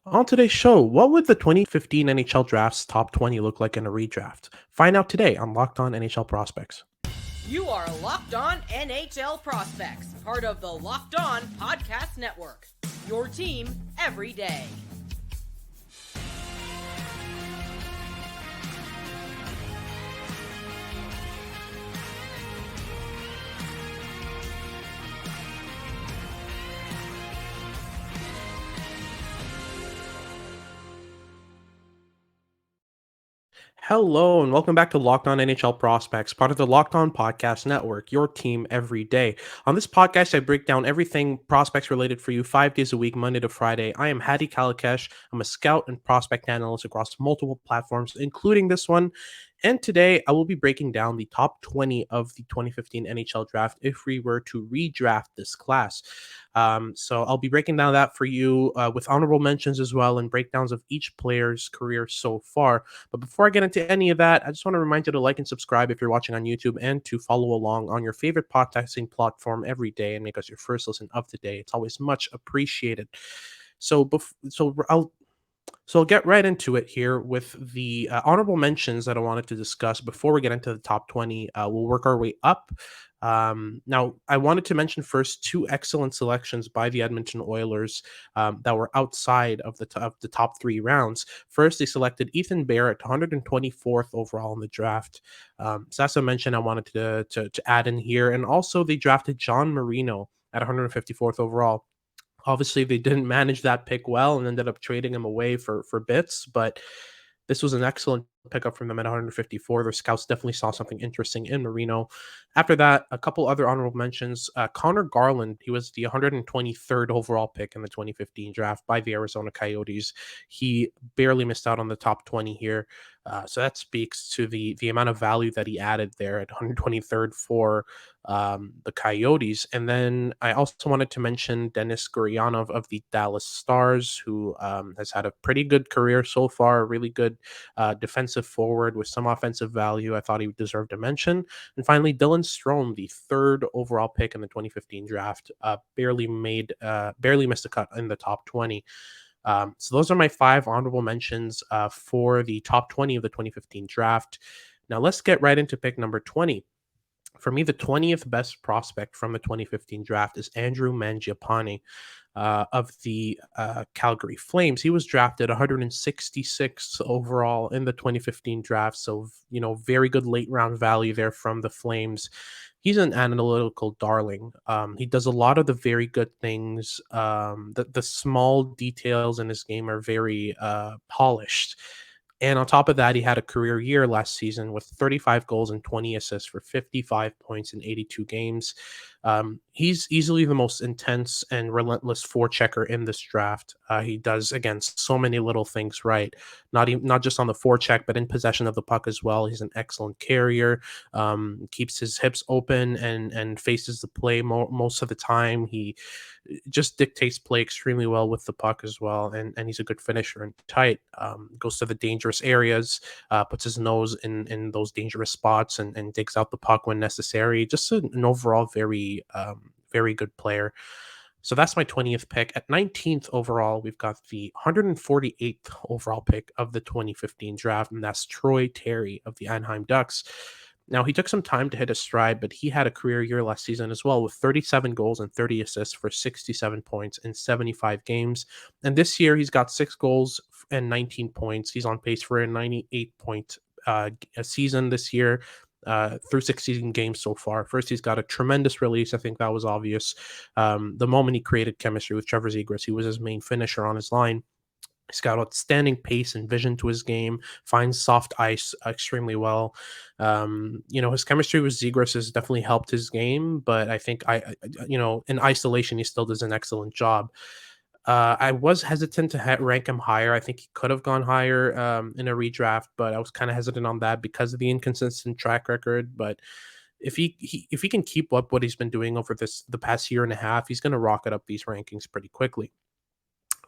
On today's show, what would the 2015 NHL Draft's top 20 look like in a redraft? Find out today on Locked On NHL Prospects. You are Locked On NHL Prospects, part of the Locked On Podcast Network. Your team every day. Hello, and welcome back to Locked On NHL Prospects, part of the Locked On Podcast Network, your team every day. On this podcast, I break down everything prospects related for you 5 days a week, Monday to Friday. I am Hadi Kalikesh. I'm a scout and prospect analyst across multiple platforms, including this one. And today, I will be breaking down the top 20 of the 2015 NHL Draft if we were to redraft this class. So I'll be breaking down that for you with honorable mentions as well and breakdowns of each player's career so far. But before I get into any of that, I just want to remind you to like and subscribe if you're watching on YouTube and to follow along on your favorite podcasting platform every day and make us your first listen of the day. It's always much appreciated. So, I'll get right into it here with the honorable mentions that I wanted to discuss before we get into the top 20. We'll work our way up. Now, I wanted to mention first two excellent selections by the Edmonton Oilers that were outside of the top three rounds. First, they selected Ethan Bear at 124th overall in the draft. So that's a mention I wanted to add in here. And also, they drafted John Marino at 154th overall. Obviously, they didn't manage that pick well and ended up trading him away for bits, but this was an excellent pickup from them at 154. Their scouts definitely saw something interesting in Marino. After that, a couple other honorable mentions. Connor Garland, he was the 123rd overall pick in the 2015 draft by the Arizona Coyotes. He barely missed out on the top 20 here. So that speaks to the amount of value that he added there at 123rd for the Coyotes. And then I also wanted to mention Denis Gurianov of the Dallas Stars, who has had a pretty good career so far, a really good defensive forward with some offensive value. I thought he deserved a mention. And finally, Dylan Strome, the third overall pick in the 2015 draft, barely missed a cut in the top 20. So those are my five honorable mentions for the top 20 of the 2015 draft. Now let's get right into pick number 20. For me, the 20th best prospect from the 2015 draft is Andrew Mangiapane of the Calgary Flames. He was drafted 166th overall in the 2015 draft. So, very good late round value there from the Flames. He's an analytical darling. He does a lot of the very good things. The small details in his game are very polished. And on top of that, he had a career year last season with 35 goals and 20 assists for 55 points in 82 games. He's easily the most intense and relentless forechecker in this draft. He does, again, so many little things right, not just on the forecheck, but in possession of the puck as well. He's an excellent carrier, keeps his hips open and faces the play most of the time. He just dictates play extremely well with the puck as well, and he's a good finisher and tight. Goes to the dangerous areas, puts his nose in those dangerous spots, and digs out the puck when necessary. Just an overall very good player. So that's my 20th pick. At 19th overall, we've got the 148th overall pick of the 2015 draft, and that's Troy Terry of the Anaheim Ducks. Now, he took some time to hit his stride, but he had a career year last season as well with 37 goals and 30 assists for 67 points in 75 games. And this year, he's got 6 goals and 19 points. He's on pace for a 98-point a season this year. Through 16 games so far. First, he's got a tremendous release. I think that was obvious. The moment he created chemistry with Trevor Zegras, he was his main finisher on his line. He's got outstanding pace and vision to his game, finds soft ice extremely well. His chemistry with Zegras has definitely helped his game, but I think in isolation, he still does an excellent job. I was hesitant to rank him higher. I think he could have gone higher in a redraft, but I was kind of hesitant on that because of the inconsistent track record. But if he can keep up what he's been doing over the past year and a half, he's going to rocket up these rankings pretty quickly.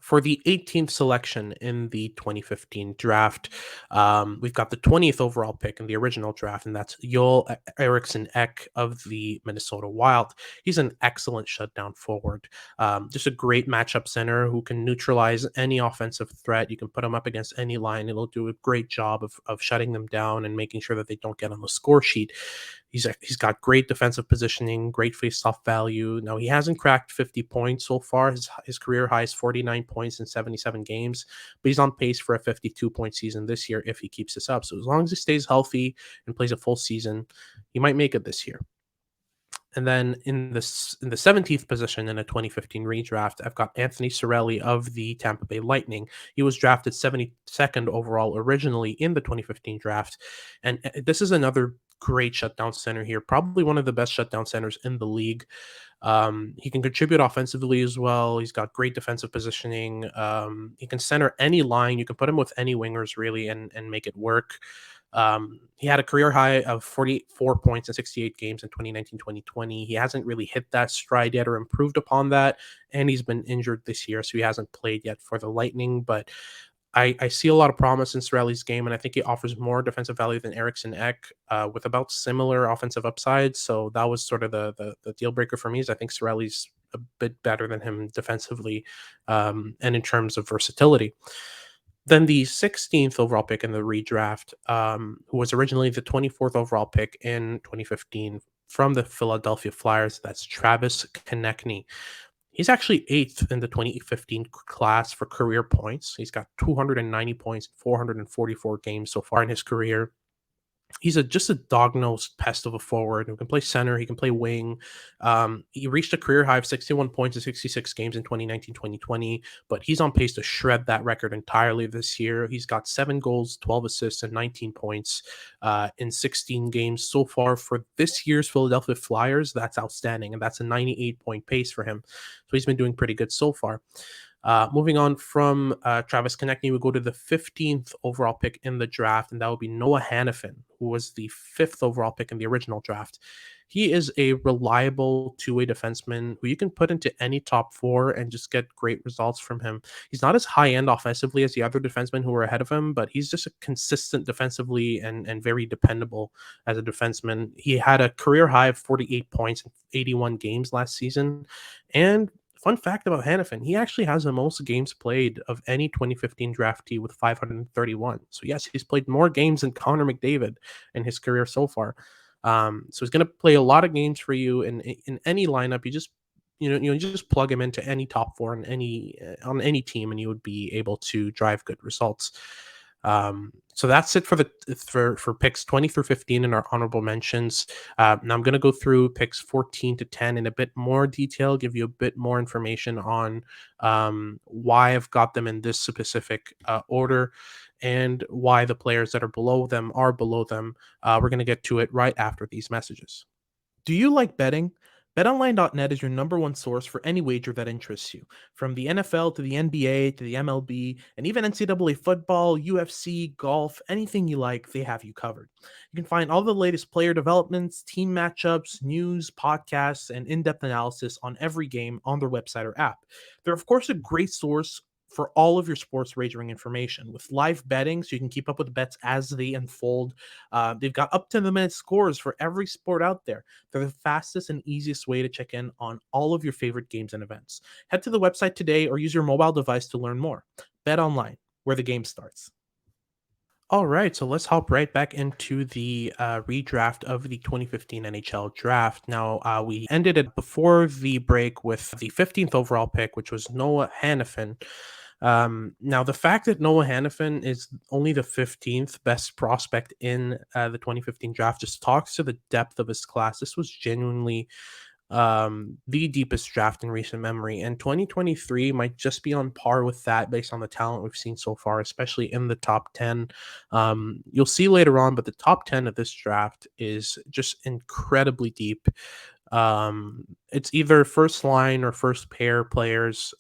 For the 18th selection in the 2015 draft, we've got the 20th overall pick in the original draft, and that's Joel Eriksson Ek of the Minnesota Wild. He's an excellent shutdown forward, just a great matchup center who can neutralize any offensive threat. You can put him up against any line; it'll do a great job of shutting them down and making sure that they don't get on the score sheet. He's got great defensive positioning, great face-off value. Now he hasn't cracked 50 points so far. His career high is 49 points in 77 games, but he's on pace for a 52-point season this year if he keeps this up. So as long as he stays healthy and plays a full season, he might make it this year. And then in the 17th position in a 2015 redraft, I've got Anthony Cirelli of the Tampa Bay Lightning. He was drafted 72nd overall originally in the 2015 draft, and this is another great shutdown center here, probably one of the best shutdown centers in the league. He can contribute offensively as well. He's got great defensive positioning. He can center any line. You can put him with any wingers really and make it work. He had a career high of 44 points in 68 games in 2019-2020. He hasn't really hit that stride yet or improved upon that, and he's been injured this year, so he hasn't played yet for the Lightning. But I see a lot of promise in Cirelli's game, and I think he offers more defensive value than Eriksson Ek, with about similar offensive upside. So that was sort of the deal breaker for me. Is I think Cirelli's a bit better than him defensively, and in terms of versatility. Then the 16th overall pick in the redraft, who was originally the 24th overall pick in 2015 from the Philadelphia Flyers, that's Travis Konecny. He's actually 8th in the 2015 class for career points. He's got 290 points, 444 games so far in his career. He's just a dog-nosed pest of a forward who can play center. He can play wing. He reached a career high of 61 points in 66 games in 2019-2020, but he's on pace to shred that record entirely this year. He's got 7 goals, 12 assists, and 19 points in 16 games so far for this year's Philadelphia Flyers. That's outstanding, and that's a 98-point pace for him. So he's been doing pretty good so far. Moving on from Travis Konecny, we go to the 15th overall pick in the draft, and that would be Noah Hanifin, who was the 5th overall pick in the original draft. He is a reliable two-way defenseman who you can put into any top 4 and just get great results from him. He's not as high-end offensively as the other defensemen who are ahead of him, but he's just a consistent defensively and very dependable as a defenseman. He had a career high of 48 points in 81 games last season, and fun fact about Hanifin, he actually has the most games played of any 2015 draftee with 531. So yes, he's played more games than Connor McDavid in his career so far. So he's going to play a lot of games for you in any lineup. You just plug him into any top 4 on any team, and you would be able to drive good results. So that's it for picks 20 through 15 in our honorable mentions. Now I'm going to go through picks 14 to 10 in a bit more detail, give you a bit more information on why I've got them in this specific order and why the players that are below them are below them. We're going to get to it right after these messages. Do you like betting? BetOnline.net is your number one source for any wager that interests you. From the NFL to the NBA to the MLB, and even NCAA football, UFC, golf, anything you like, they have you covered. You can find all the latest player developments, team matchups, news, podcasts, and in-depth analysis on every game on their website or app. They're, of course, a great source for all of your sports wagering information with live betting, so you can keep up with bets as they unfold. They've got up to the minute scores for every sport out there. They're the fastest and easiest way to check in on all of your favorite games and events. Head to the website today or use your mobile device to learn more. Bet online, where the game starts. All right, so let's hop right back into the redraft of the 2015 NHL Draft. Now, we ended it before the break with the 15th overall pick, which was Noah Hanifin. Now, the fact that Noah Hanifin is only the 15th best prospect in the 2015 draft just talks to the depth of his class. This was genuinely the deepest draft in recent memory, and 2023 might just be on par with that based on the talent we've seen so far, especially in the top 10. You'll see later on, but the top 10 of this draft is just incredibly deep. It's either first line or first pair players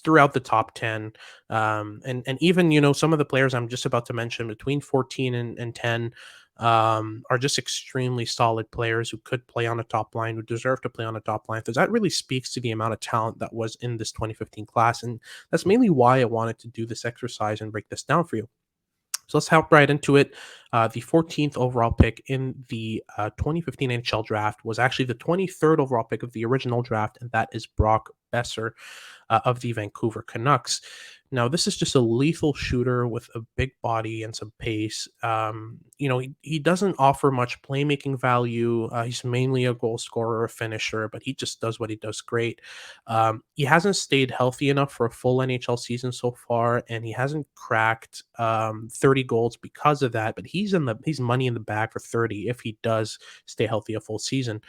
throughout the top 10. And even, some of the players I'm just about to mention between 14 and 10, are just extremely solid players who could play on a top line, who deserve to play on a top line. Because that really speaks to the amount of talent that was in this 2015 class. And that's mainly why I wanted to do this exercise and break this down for you. So let's hop right into it. The 14th overall pick in the 2015 NHL draft was actually the 23rd overall pick of the original draft, and that is Brock Boeser of the Vancouver Canucks. Now, this is just a lethal shooter with a big body and some pace. He doesn't offer much playmaking value. He's mainly a goal scorer, a finisher, but he just does what he does great. He hasn't stayed healthy enough for a full NHL season so far, and he hasn't cracked 30 goals because of that. But he's money in the bag for 30 if he does stay healthy a full season.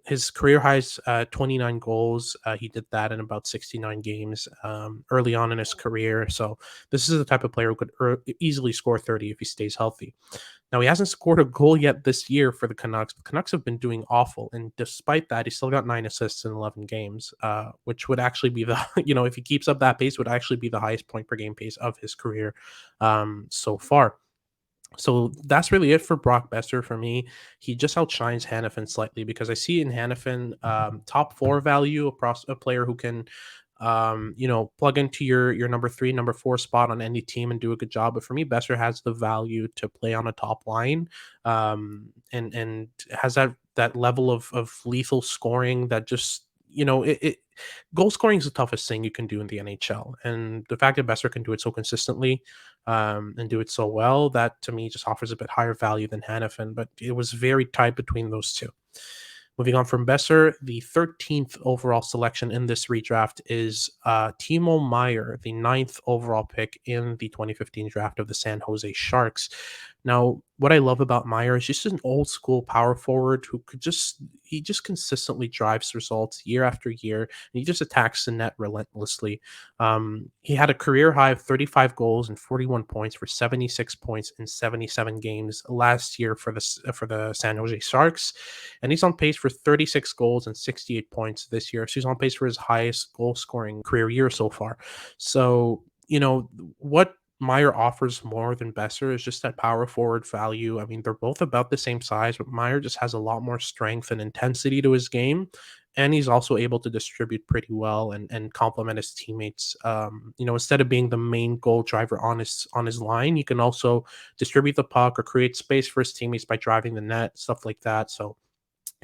His career highs 29 goals. He did that in about 69 games early on in his career. So this is the type of player who could easily score 30 if he stays healthy. Now, he hasn't scored a goal yet this year for the Canucks. The Canucks have been doing awful, and despite that, he's still got 9 assists in 11 games, which would actually be the, if he keeps up that pace, would actually be the highest point per game pace of his career so far. So that's really it for Brock Boeser for me. He just outshines Hanifin slightly because I see in Hanifin top 4 value, a player who can plug into your number 3, number 4 spot on any team and do a good job. But for me, Boeser has the value to play on a top line, and has that level of lethal scoring that just goal scoring is the toughest thing you can do in the NHL, and the fact that Boeser can do it so consistently and do it so well, that to me just offers a bit higher value than Hanifin. But it was very tight between those two. Moving on from Boeser, the 13th overall selection in this redraft is Timo Meier, the 9th overall pick in the 2015 draft of the San Jose Sharks. Now, what I love about Meier is just an old school power forward who he just consistently drives results year after year, and he just attacks the net relentlessly. He had a career high of 35 goals and 41 points for 76 points in 77 games last year for the San Jose Sharks, and he's on pace for 36 goals and 68 points this year. So he's on pace for his highest goal scoring career year so far. So, what Meier offers more than Boeser is just that power forward value. I mean, they're both about the same size, but Meier just has a lot more strength and intensity to his game. And he's also able to distribute pretty well and complement his teammates. Instead of being the main goal driver on his line, he can also distribute the puck or create space for his teammates by driving the net, stuff like that. So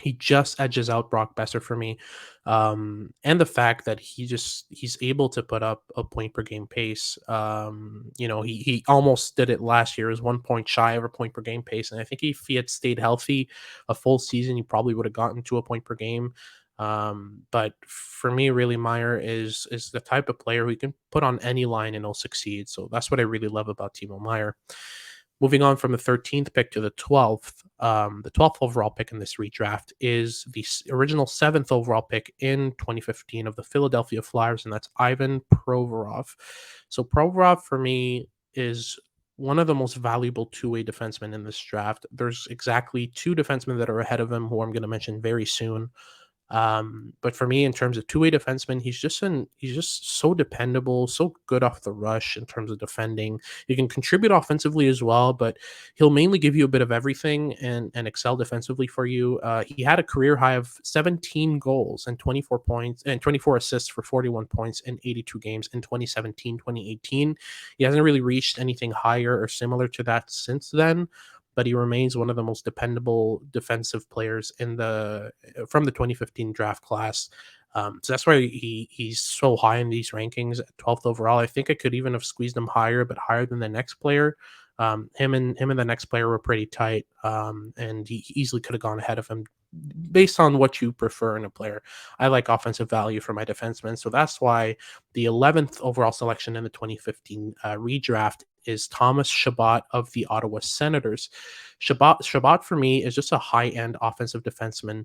he just edges out Brock Boeser for me. And the fact that he's able to put up a point per game pace. He almost did it last year. Is 1 point shy of a point per game pace. And I think if he had stayed healthy a full season, he probably would have gotten to a point per game. But for me, really, Meier is the type of player who you can put on any line and he'll succeed. So that's what I really love about Timo Meier. Moving on from the 13th pick to the 12th, the 12th overall pick in this redraft is the original 7th overall pick in 2015 of the Philadelphia Flyers, and that's Ivan Provorov. So Provorov, for me, is one of the most valuable two-way defensemen in this draft. There's exactly 2 defensemen that are ahead of him, who I'm going to mention very soon. But for me, in terms of two-way defenseman, he's just so dependable, so good off the rush in terms of defending. He can contribute offensively as well, but he'll mainly give you a bit of everything and excel defensively for you. He had a career high of 17 goals and 24 points and 24 assists for 41 points in 82 games in 2017, 2018. He hasn't really reached anything higher or similar to that since then, but he remains one of the most dependable defensive players from the 2015 draft class. So that's why he's so high in these rankings, 12th overall. I think I could even have squeezed him higher, but higher than the next player. Him and the next player were pretty tight, and he easily could have gone ahead of him based on what you prefer in a player. I like offensive value for my defensemen, so that's why the 11th overall selection in the 2015 redraft is Thomas Chabot of the Ottawa Senators. Chabot for me is just a high-end offensive defenseman.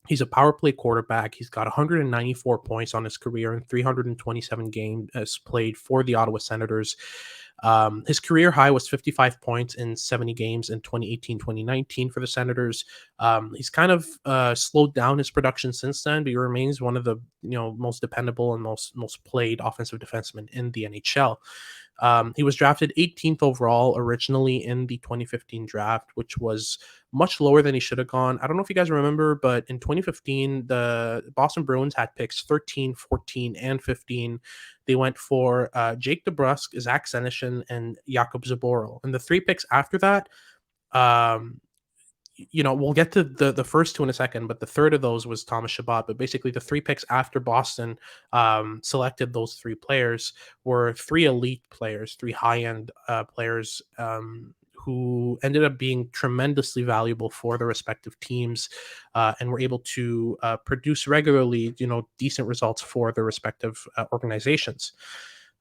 He's a power play quarterback. He's got 194 points on his career in 327 games played for the Ottawa Senators. His career high was 55 points in 70 games in 2018-2019 for the Senators. He's kind of slowed down his production since then, but he remains one of the most dependable and most played offensive defensemen in the NHL. He was drafted 18th overall originally in the 2015 draft, which was much lower than he should have gone. I don't know if you guys remember, but in 2015, the Boston Bruins had picks 13, 14, and 15. They went for Jake DeBrusk, Zach Senyshyn, and Jakub Zboril. And the 3 picks after that, um, we'll get to the first 2 in a second, but the third of those was Thomas Chabot. But basically, the 3 picks after Boston selected those 3 players were 3 elite players, 3 high-end players who ended up being tremendously valuable for their respective teams and were able to produce regularly, decent results for their respective organizations.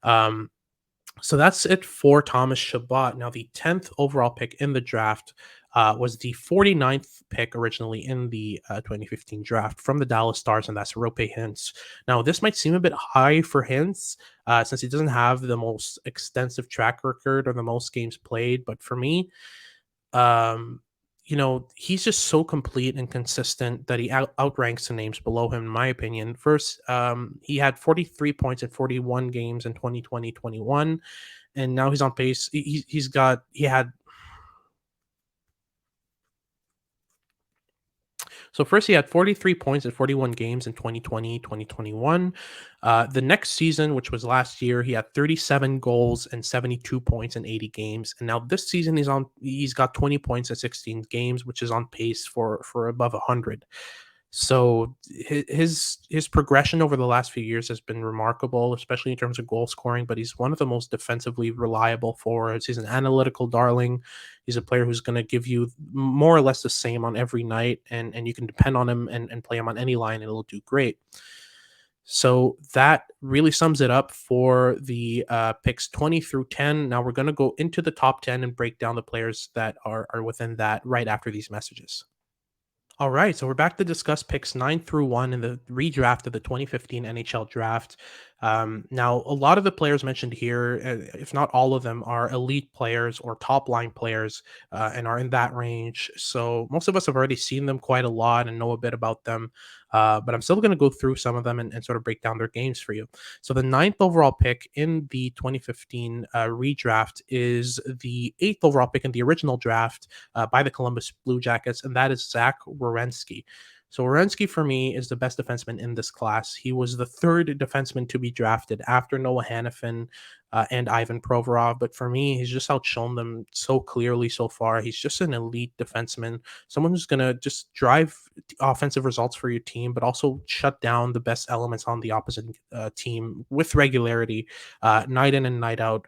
So that's it for Thomas Chabot. Now, the 10th overall pick in the draft was the 49th pick originally in the 2015 draft from the Dallas Stars, and that's Roope Hintz. Now, this might seem a bit high for Hintz since he doesn't have the most extensive track record or the most games played, but for me, he's just so complete and consistent that he outranks the names below him, in my opinion. First, he had 43 points in 41 games in 2020-21, and now he's on pace. So first he had 43 points in 41 games in 2020-2021. The next season, which was last year, he had 37 goals and 72 points in 80 games. And now this season he's got 20 points in 16 games, which is on pace for above 100. So his progression over the last few years has been remarkable, especially in terms of goal scoring, but he's one of the most defensively reliable forwards. He's an analytical darling. He's a player who's going to give you more or less the same on every night, and you can depend on him and play him on any line, and it'll do great. So that really sums it up for the picks 20 through 10. Now we're going to go into the top 10 and break down the players that are within that right after these messages. All right, so we're back to discuss picks 9 through 1 in the redraft of the 2015 NHL Draft. Now, a lot of the players mentioned here, if not all of them, are elite players or top line players and are in that range. So most of us have already seen them quite a lot and know a bit about them. But I'm still going to go through some of them and sort of break down their games for you. So the 9th overall pick in the 2015 redraft is the 8th overall pick in the original draft by the Columbus Blue Jackets, and that is Zach Werenski. So Werenski, for me, is the best defenseman in this class. He was the 3rd defenseman to be drafted after Noah Hanifin and Ivan Provorov. But for me, he's just outshone them so clearly so far. He's just an elite defenseman, someone who's going to just drive offensive results for your team, but also shut down the best elements on the opposite team with regularity, night in and night out.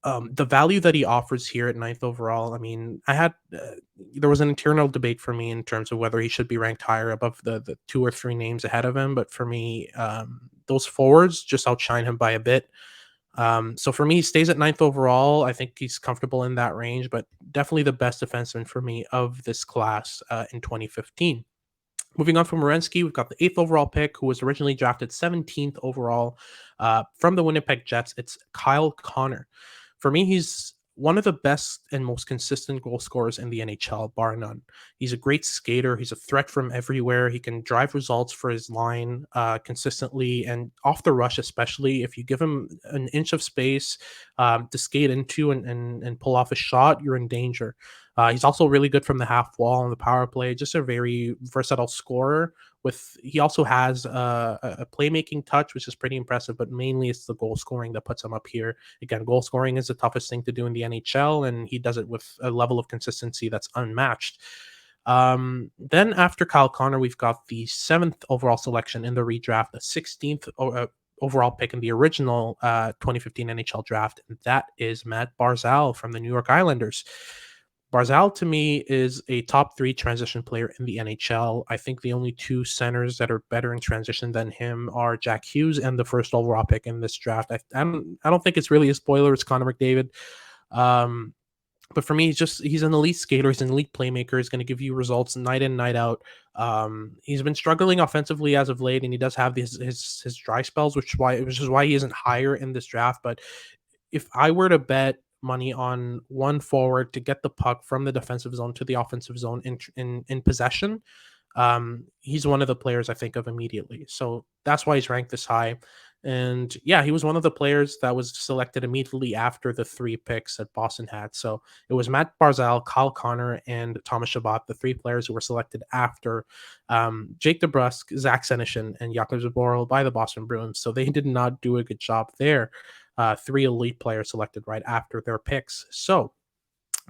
The value that he offers here at 9th overall, I mean, there was an internal debate for me in terms of whether he should be ranked higher above the 2 or 3 names ahead of him. But for me, those forwards just outshine him by a bit. So for me, he stays at 9th overall. I think he's comfortable in that range, but definitely the best defenseman for me of this class in 2015. Moving on from Werenski, we've got the 8th overall pick, who was originally drafted 17th overall from the Winnipeg Jets. It's Kyle Connor. For me, he's one of the best and most consistent goal scorers in the NHL, bar none. He's a great skater. He's a threat from everywhere. He can drive results for his line consistently and off the rush, especially if you give him an inch of space to skate into and pull off a shot, you're in danger. He's also really good from the half wall on the power play, just a very versatile scorer. He also has a playmaking touch, which is pretty impressive, but mainly it's the goal scoring that puts him up here. Again, goal scoring is the toughest thing to do in the NHL, and he does it with a level of consistency that's unmatched. Then after Kyle Connor, we've got the 7th overall selection in the redraft, the 16th overall pick in the original 2015 NHL draft, and that is Matt Barzal from the New York Islanders. Barzal, to me, is a top 3 transition player in the NHL. I think the only 2 centers that are better in transition than him are Jack Hughes and the 1st overall pick in this draft. I don't think it's really a spoiler. It's Connor McDavid. But for me, he's an elite skater. He's an elite playmaker. He's going to give you results night in, night out. He's been struggling offensively as of late, and he does have his dry spells, which is why he isn't higher in this draft. But if I were to bet money on one forward to get the puck from the defensive zone to the offensive zone in possession, he's one of the players I think of immediately. So that's why he's ranked this high. And yeah, he was one of the players that was selected immediately after the 3 picks that Boston had. So it was Matt Barzal, Kyle Connor, and Thomas Chabot, the 3 players who were selected after Jake DeBrusk, Zach Senyshyn, and Jakub Zboril by the Boston Bruins. So they did not do a good job there. 3 elite players selected right after their picks. So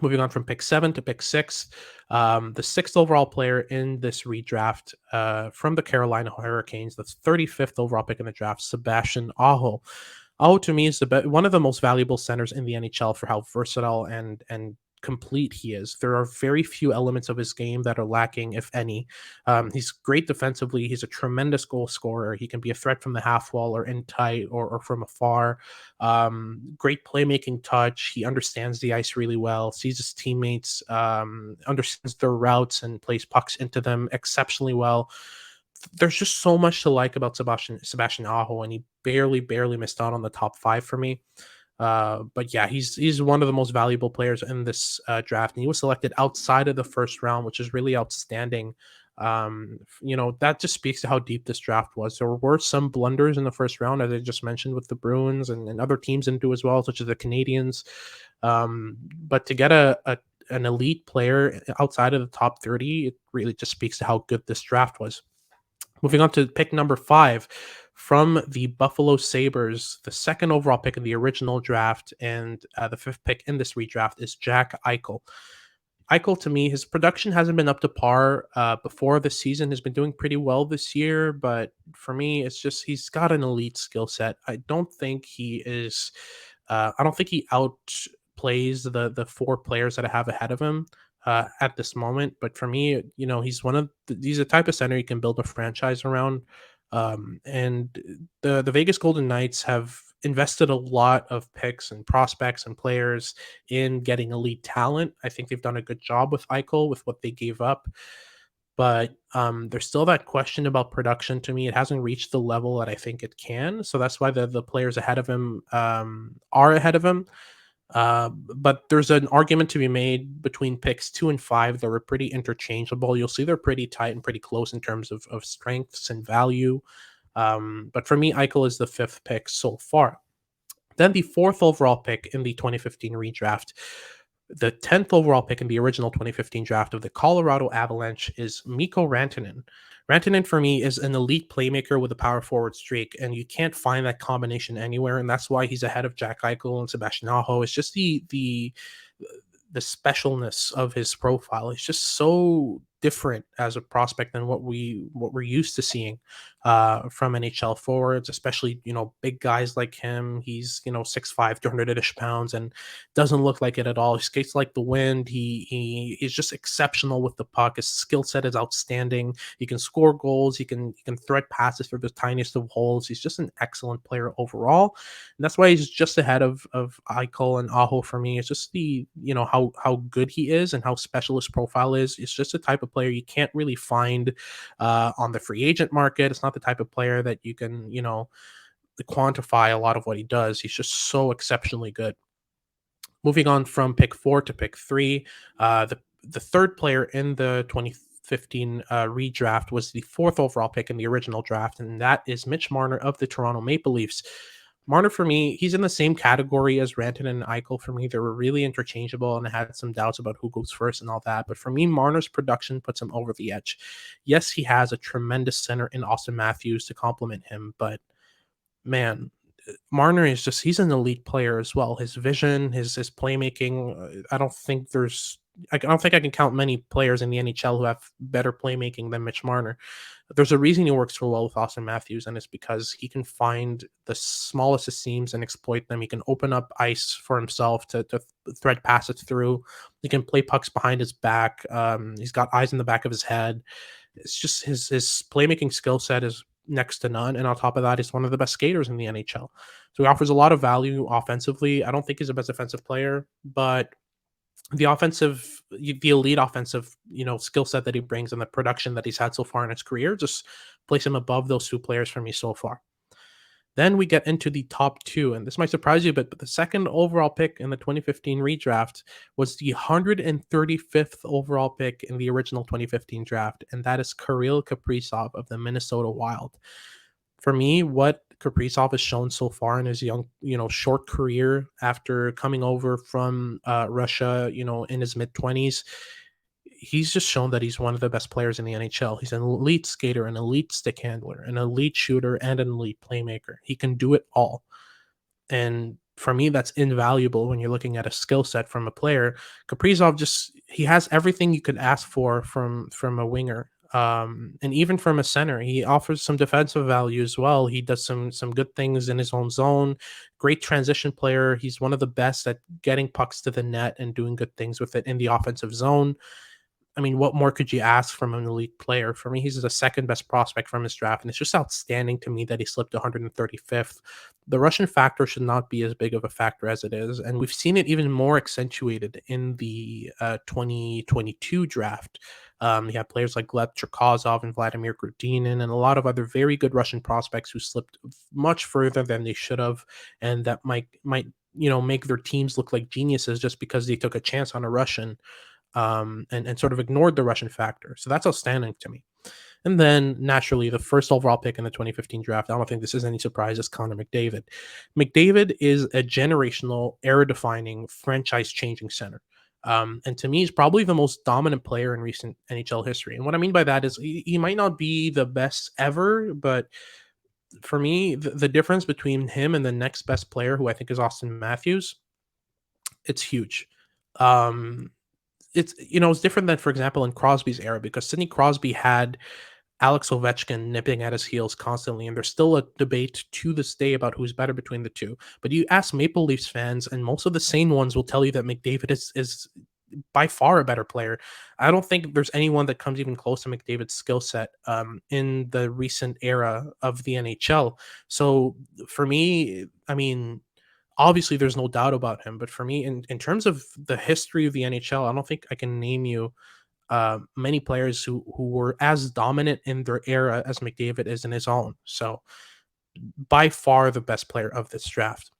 moving on from pick 7 to pick 6, the 6th overall player in this redraft from the Carolina Hurricanes, the 35th overall pick in the draft, Sebastian Aho. Aho to me is one of the most valuable centers in the NHL for how versatile and complete he is. There are very few elements of his game that are lacking, if any. He's great defensively. He's a tremendous goal scorer. He can be a threat from the half wall or in tight or from afar. Great playmaking touch. He understands the ice really well, sees his teammates, understands their routes, and plays pucks into them exceptionally well. There's just so much to like about Sebastian Aho, and he barely missed out on the top 5 for me. But yeah, he's one of the most valuable players in this draft, and he was selected outside of the first round, which is really outstanding. That just speaks to how deep this draft was. There were some blunders in the first round, as I just mentioned, with the Bruins and other teams into as well, such as the Canadians. But to get an elite player outside of the top 30, it really just speaks to how good this draft was. Moving on to pick number 5 from the Buffalo Sabres, the 2nd overall pick in the original draft and the 5th pick in this redraft is Jack Eichel. Eichel, to me, his production hasn't been up to par before the season. Has been doing pretty well this year, but for me, it's just he's got an elite skill set. I don't think he is. I don't think he outplays the 4 players that I have ahead of him at this moment. But for me, he's he's a type of center you can build a franchise around. And the Vegas Golden Knights have invested a lot of picks and prospects and players in getting elite talent. I think they've done a good job with Eichel with what they gave up. But there's still that question about production to me. It hasn't reached the level that I think it can. So that's why the players ahead of him are ahead of him. But there's an argument to be made between picks 2 and 5 that were pretty interchangeable. You'll see they're pretty tight and pretty close in terms of strengths and value. But for me, Eichel is the 5th pick so far. Then the 4th overall pick in the 2015 redraft, the 10th overall pick in the original 2015 draft of the Colorado Avalanche is Mikko Rantanen. Rantanen for me is an elite playmaker with a power forward streak, and you can't find that combination anywhere, and that's why he's ahead of Jack Eichel and Sebastian Aho. It's just the specialness of his profile. He's just so different as a prospect than what we're used to seeing from NHL forwards, especially big guys like him. He's 6'5", 200-ish pounds, and doesn't look like it at all. He skates like the wind. He is just exceptional with the puck. His skill set is outstanding. He can score goals. He can thread passes through the tiniest of holes. He's just an excellent player overall, and that's why he's just ahead of Eichel and Aho for me. It's just the how good he is and how special his profile is. It's just a type of player you can't really find on the free agent market. It's not the type of player that you can quantify a lot of what he does. He's just so exceptionally good. Moving on from pick 4 to pick 3, the 3rd player in the 2015 redraft was the 4th overall pick in the original draft, and that is Mitch Marner of the Toronto Maple Leafs. Marner, for me, he's in the same category as Rantanen and Eichel. For me, they were really interchangeable, and I had some doubts about who goes first and all that. But for me, Marner's production puts him over the edge. Yes, he has a tremendous center in Austin Matthews to complement him, but man, Marner is he's an elite player as well. His vision, his playmaking, I don't think I can count many players in the NHL who have better playmaking than Mitch Marner. There's a reason he works so well with Austin Matthews, and it's because he can find the smallest of seams and exploit them. He can open up ice for himself to thread passes through. He can play pucks behind his back. He's got eyes in the back of his head. It's just his playmaking skill set is next to none, and on top of that, he's one of the best skaters in the NHL. So he offers a lot of value offensively. I don't think he's the best offensive player, but the elite offensive, skill set that he brings and the production that he's had so far in his career just place him above those 2 players for me so far. Then we get into the top two, and this might surprise you a bit, but the second overall pick in the 2015 redraft was the 135th overall pick in the original 2015 draft, and that is Kirill Kaprizov of the Minnesota Wild. For me, what Kaprizov has shown so far in his young, short career after coming over from Russia, in his mid 20s, he's just shown that he's one of the best players in the NHL. He's an elite skater, an elite stick handler, an elite shooter, and an elite playmaker. He can do it all. And for me, that's invaluable when you're looking at a skill set from a player. Kaprizov he has everything you could ask for from a winger. And even from a center, he offers some defensive value as well. He does some good things in his own zone. Great transition player. He's one of the best at getting pucks to the net and doing good things with it in the offensive zone. I mean, what more could you ask from an elite player? For me, he's the second best prospect from his draft, and it's just outstanding to me that he slipped 135th. The Russian factor should not be as big of a factor as it is, and we've seen it even more accentuated in the 2022 draft. You have players like Gleb Cherkasov and Vladimir Grudinin, and a lot of other very good Russian prospects who slipped much further than they should have, and that might make their teams look like geniuses just because they took a chance on a Russian and sort of ignored the Russian factor. So that's outstanding to me. And then naturally, the first overall pick in the 2015 draft, I don't think this is any surprise, is Connor McDavid. McDavid is a generational, era-defining, franchise-changing center. And to me, he's probably the most dominant player in recent NHL history. And what I mean by that is he might not be the best ever, but for me, the difference between him and the next best player, who I think is Austin Matthews, it's huge. Um, it's different than, for example, in Crosby's era, because Sidney Crosby had Alex Ovechkin nipping at his heels constantly, and there's still a debate to this day about who's better between the two. But you ask Maple Leafs fans, and most of the sane ones will tell you that McDavid is by far a better player. I don't think there's anyone that comes even close to McDavid's skill set in the recent era of the NHL. So for me, I mean, obviously there's no doubt about him, but for me, in terms of the history of the NHL, I don't think I can name you many players who were as dominant in their era as McDavid is in his own. So by far the best player of this draft.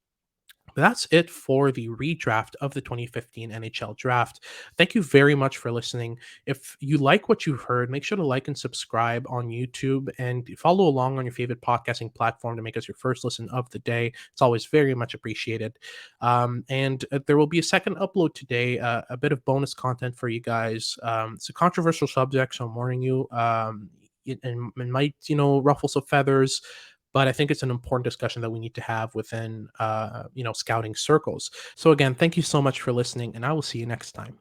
That's it for the redraft of the 2015 NHL draft. Thank you very much for listening. If you like what you've heard, make sure to like and subscribe on YouTube and follow along on your favorite podcasting platform to make us your first listen of the day. It's always very much appreciated. And there will be a second upload today, a bit of bonus content for you guys. It's a controversial subject, so I'm warning you. It might, ruffle some feathers, but I think it's an important discussion that we need to have within, scouting circles. So again, thank you so much for listening, and I will see you next time.